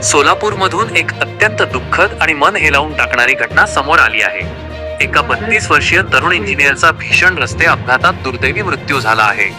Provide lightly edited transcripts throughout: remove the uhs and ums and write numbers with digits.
सोलापूरमधून एक अत्यंत दुःखद आणि मन हेलावून टाकणारी घटना समोर आली आहे. एका 32 वर्षीय तरुण इंजिनियरचा भीषण रस्ते अपघातात दुर्दैवी मृत्यू झाला आहे.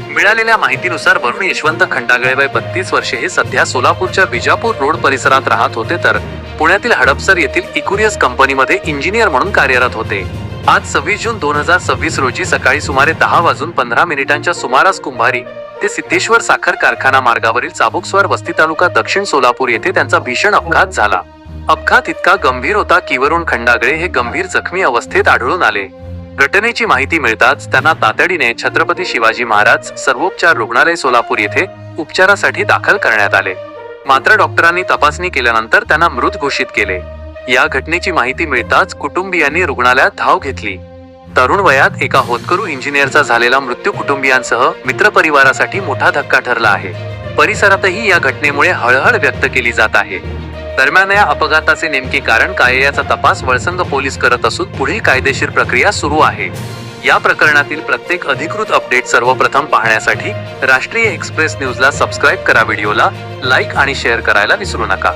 मिळालेल्या माहितीनुसार वरुण यशवंत खंडागळे वय 32 वर्षे हे सध्या सोलापूरच्या विजापूर रोड परिसरात राहत होते, तर पुण्यातील हडपसर येथील इकुरियस कंपनीमध्ये इंजिनियर म्हणून कार्यरत होते. आज 26 जून 2026 रोजी सकाळी सुमारे 10:15 सुमारास कुंभारी ते सिद्धेश्वर साखर कारखाना मार्गावरील चाबुकस्वार वस्ती तालुका दक्षिण सोलापूर येथे त्यांचा भीषण अपघात झाला. अपघात इतका गंभीर होता की वरुण खंडागळे हे गंभीर जखमी अवस्थेत आढळून आले. घटनेची माहिती मिळताच त्यांना तातडीने छत्रपती शिवाजी महाराज सर्वोपचार रुग्णालय सोलापूर येथे उपचारासाठी दाखल करण्यात आले. मात्र डॉक्टरांनी तपासणी केल्यानंतर त्यांना मृत घोषित केले. या घटनेची माहिती मिळताच कुटुंबियांनी रुग्णालयात धाव घेतली. तरुण वयात एका होतकरू इंजिनियरचा झालेला मृत्यू कुटुंबियांसह मित्रपरिवारासाठी मोठा धक्का ठरला आहे. परिसरातही या घटनेमुळे हळहळ व्यक्त केली जात आहे. दरम्यान या अपघाताचे नेमके कारण काय याचा तपास वळसंग पोलीस करत असून पुढील कायदेशीर प्रक्रिया सुरू आहे. या प्रकरणातील प्रत्येक अधिकृत अपडेट सर्वप्रथम पाहण्यासाठी राष्ट्रीय एक्सप्रेस न्यूजला सबस्क्राईब करा. व्हिडिओला लाईक आणि शेअर करायला विसरू नका.